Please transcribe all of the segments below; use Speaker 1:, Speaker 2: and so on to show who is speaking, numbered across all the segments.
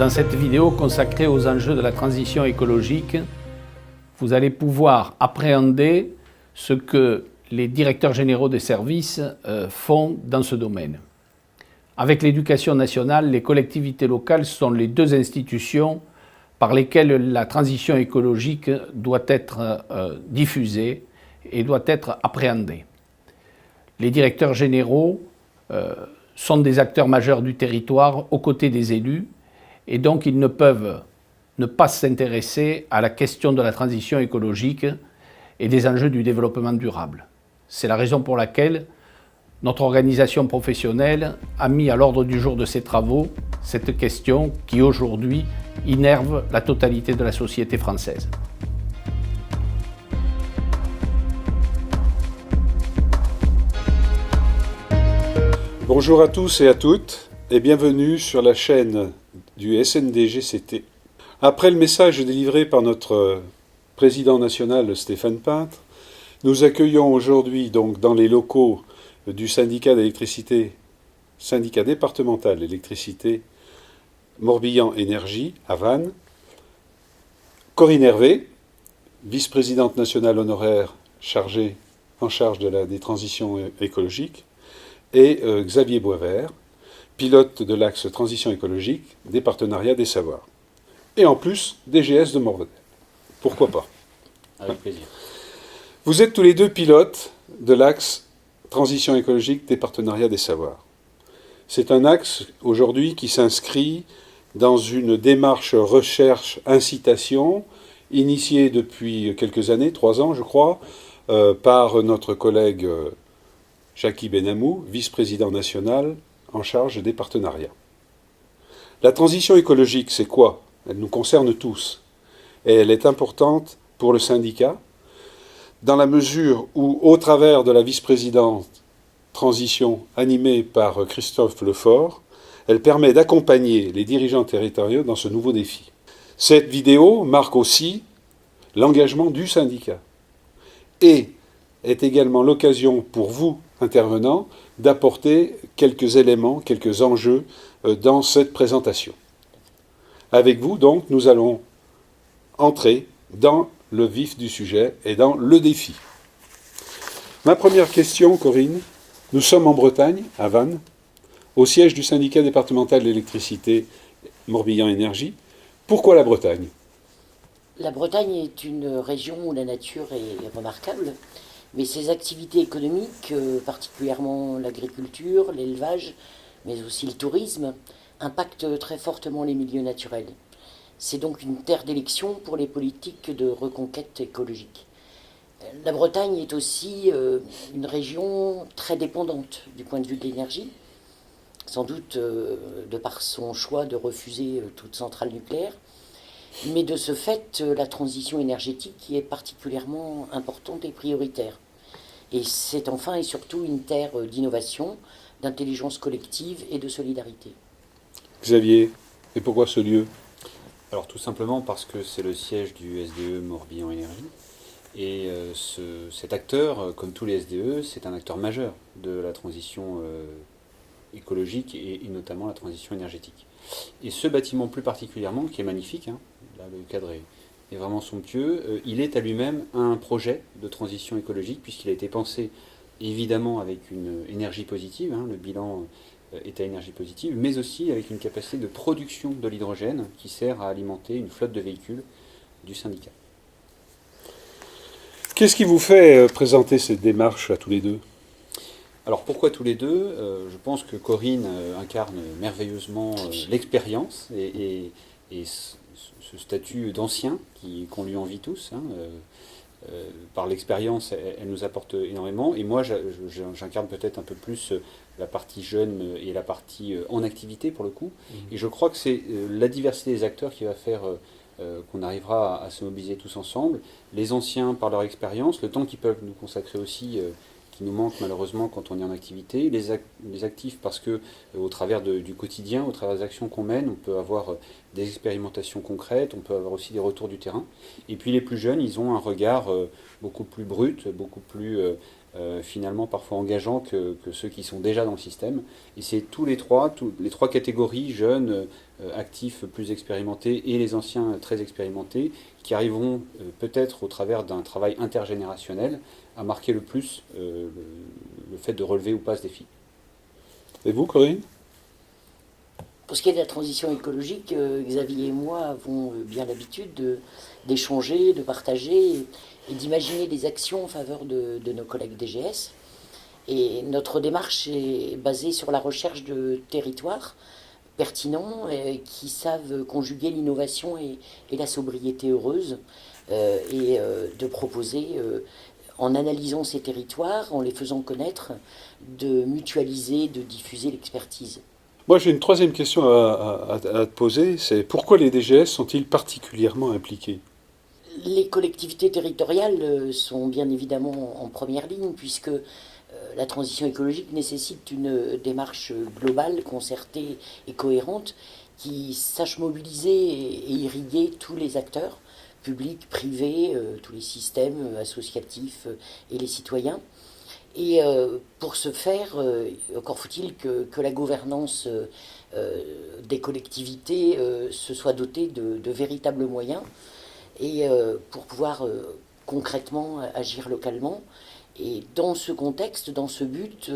Speaker 1: Dans cette vidéo consacrée aux enjeux de la transition écologique, vous allez pouvoir appréhender ce que les directeurs généraux des services font dans ce domaine. Avec l'éducation nationale, les collectivités locales sont les deux institutions par lesquelles la transition écologique doit être diffusée et doit être appréhendée. Les directeurs généraux sont des acteurs majeurs du territoire aux côtés des élus et donc ils ne peuvent ne pas s'intéresser à la question de la transition écologique et des enjeux du développement durable. C'est la raison pour laquelle notre organisation professionnelle a mis à l'ordre du jour de ses travaux cette question qui aujourd'hui innerve la totalité de la société française.
Speaker 2: Bonjour à tous et à toutes et bienvenue sur la chaîne du SNDGCT. Après le message délivré par notre président national Stéphane Peintre, nous accueillons aujourd'hui donc dans les locaux du syndicat d'électricité, syndicat départemental d'électricité Morbihan Énergie à Vannes, Corinne Hervé, vice-présidente nationale honoraire en charge des transitions écologiques, et Xavier Boisvert, pilote de l'axe transition écologique des partenariats des savoirs. Et en plus, DGS de Morvedel. Pourquoi pas?
Speaker 3: Avec plaisir.
Speaker 2: Vous êtes tous les deux pilotes de l'axe transition écologique des partenariats des savoirs. C'est un axe aujourd'hui qui s'inscrit dans une démarche recherche-incitation initiée depuis quelques années, 3 ans je crois, par notre collègue Jacky Benamou, vice-président national en charge des partenariats. La transition écologique, c'est quoi? Elle nous concerne tous. Et elle est importante pour le syndicat, dans la mesure où, au travers de la vice-présidente transition animée par Christophe Lefort, elle permet d'accompagner les dirigeants territoriaux dans ce nouveau défi. Cette vidéo marque aussi l'engagement du syndicat et est également l'occasion pour vous, intervenants, d'apporter quelques éléments, quelques enjeux dans cette présentation. Avec vous, donc, nous allons entrer dans le vif du sujet et dans le défi. Ma première question, Corinne, nous sommes en Bretagne, à Vannes, au siège du syndicat départemental d'électricité Morbihan Énergie. Pourquoi la Bretagne?
Speaker 4: La Bretagne est une région où la nature est remarquable, mais ses activités économiques, particulièrement l'agriculture, l'élevage, mais aussi le tourisme, impactent très fortement les milieux naturels. C'est donc une terre d'élection pour les politiques de reconquête écologique. La Bretagne est aussi une région très dépendante du point de vue de l'énergie, sans doute de par son choix de refuser toute centrale nucléaire, mais de ce fait, la transition énergétique qui est particulièrement importante et prioritaire. Et c'est enfin et surtout une terre d'innovation, d'intelligence collective et de solidarité.
Speaker 2: Xavier, et pourquoi ce lieu?
Speaker 3: Alors tout simplement parce que c'est le siège du SDE Morbihan Énergie. Et cet acteur, comme tous les SDE, c'est un acteur majeur de la transition écologique et notamment la transition énergétique. Et ce bâtiment plus particulièrement, qui est magnifique, hein, là le cadre est vraiment somptueux, il est à lui-même un projet de transition écologique puisqu'il a été pensé évidemment avec une énergie positive, hein, le bilan est à énergie positive, mais aussi avec une capacité de production de l'hydrogène qui sert à alimenter une flotte de véhicules du syndicat.
Speaker 2: Qu'est-ce qui vous fait présenter cette démarche à tous les deux?
Speaker 3: Alors pourquoi tous les deux? Je pense que Corinne incarne merveilleusement l'expérience et ce statut d'ancien qu'on lui envie tous. Hein, par l'expérience, elle nous apporte énormément. Et moi, j'incarne peut-être un peu plus la partie jeune et la partie en activité pour le coup. Et je crois que c'est la diversité des acteurs qui va faire qu'on arrivera à se mobiliser tous ensemble. Les anciens par leur expérience, le temps qu'ils peuvent nous consacrer aussi, qui nous manque malheureusement quand on est en activité. Les actifs parce que au travers du quotidien, au travers des actions qu'on mène, on peut avoir des expérimentations concrètes, on peut avoir aussi des retours du terrain. Et puis les plus jeunes, ils ont un regard beaucoup plus brut, beaucoup plus finalement parfois engageants que ceux qui sont déjà dans le système. Et c'est les trois catégories, jeunes, actifs plus expérimentés et les anciens très expérimentés, qui arriveront peut-être au travers d'un travail intergénérationnel à marquer le plus le fait de relever ou pas ce défi.
Speaker 2: Et vous, Corinne ?
Speaker 4: Pour ce qui est de la transition écologique, Xavier et moi avons bien l'habitude d'échanger, de partager et d'imaginer des actions en faveur de nos collègues DGS. Et notre démarche est basée sur la recherche de territoires pertinents qui savent conjuguer l'innovation et la sobriété heureuse et de proposer, en analysant ces territoires, en les faisant connaître, de mutualiser, de diffuser l'expertise.
Speaker 2: Moi, j'ai une troisième question à te poser, c'est pourquoi les DGS sont-ils particulièrement impliqués ?
Speaker 4: Les collectivités territoriales sont bien évidemment en première ligne, puisque la transition écologique nécessite une démarche globale, concertée et cohérente, qui sache mobiliser et irriguer tous les acteurs, publics, privés, tous les systèmes associatifs et les citoyens. Et pour ce faire, encore faut-il que la gouvernance des collectivités se soit dotée de véritables moyens et pour pouvoir concrètement agir localement. Et dans ce contexte, dans ce but,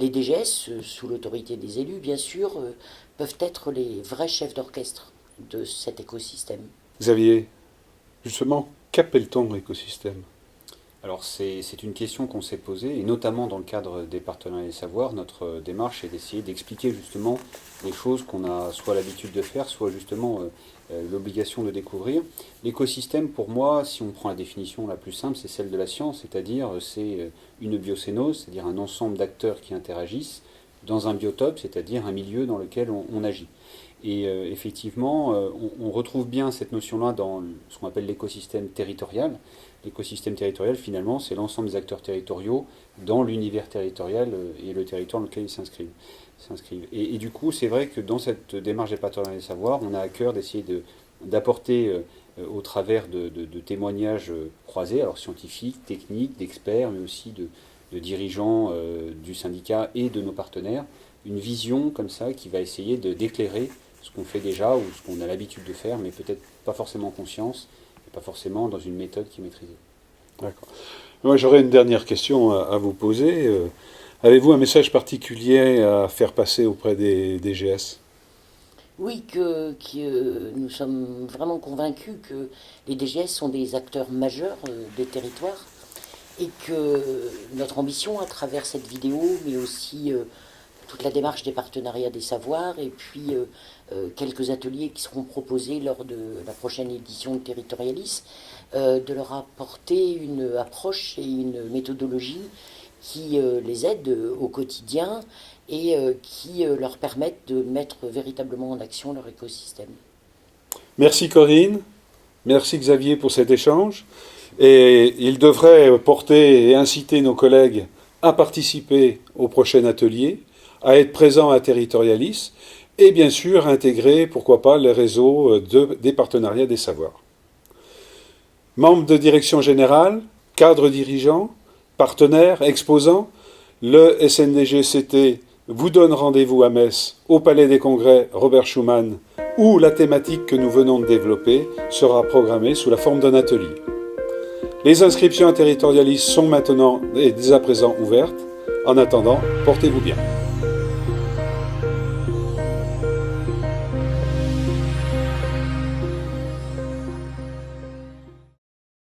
Speaker 4: les DGS, sous l'autorité des élus bien sûr, peuvent être les vrais chefs d'orchestre de cet écosystème.
Speaker 2: Xavier, justement, qu'appelle-t-on écosystème ?
Speaker 3: Alors c'est une question qu'on s'est posée, et notamment dans le cadre des partenariats des savoirs, notre démarche est d'essayer d'expliquer justement les choses qu'on a soit l'habitude de faire, soit justement l'obligation de découvrir. L'écosystème, pour moi, si on prend la définition la plus simple, c'est celle de la science, c'est-à-dire c'est une biocénose, c'est-à-dire un ensemble d'acteurs qui interagissent dans un biotope, c'est-à-dire un milieu dans lequel on agit. Et effectivement, on retrouve bien cette notion-là dans ce qu'on appelle l'écosystème territorial. L'écosystème territorial, finalement, c'est l'ensemble des acteurs territoriaux dans l'univers territorial et le territoire dans lequel ils s'inscrivent. Et du coup, c'est vrai que dans cette démarche des partenariats des savoirs, on a à cœur d'essayer d'apporter au travers de témoignages croisés, alors scientifiques, techniques, d'experts, mais aussi de dirigeants du syndicat et de nos partenaires, une vision comme ça qui va essayer d'éclairer ce qu'on fait déjà ou ce qu'on a l'habitude de faire, mais peut-être pas forcément en conscience, et pas forcément dans une méthode qui est maîtrisée.
Speaker 2: D'accord. Moi, j'aurais une dernière question à vous poser. Avez-vous un message particulier à faire passer auprès des DGS ?
Speaker 4: Oui, que nous sommes vraiment convaincus que les DGS sont des acteurs majeurs des territoires et que notre ambition à travers cette vidéo, mais aussi toute la démarche des partenariats des savoirs et puis quelques ateliers qui seront proposés lors de la prochaine édition de Territorialis, de leur apporter une approche et une méthodologie qui les aident au quotidien et qui leur permettent de mettre véritablement en action leur écosystème.
Speaker 2: Merci Corinne, merci Xavier pour cet échange. Et il devrait porter et inciter nos collègues à participer au prochain atelier, à être présents à Territorialis et bien sûr intégrer, pourquoi pas, les réseaux des partenariats des savoirs. Membres de direction générale, cadres dirigeants, partenaires, exposants, le SNDG-CT vous donne rendez-vous à Metz, au Palais des Congrès Robert Schuman, où la thématique que nous venons de développer sera programmée sous la forme d'un atelier. Les inscriptions à Territorialis sont maintenant et dès à présent ouvertes. En attendant, portez-vous bien.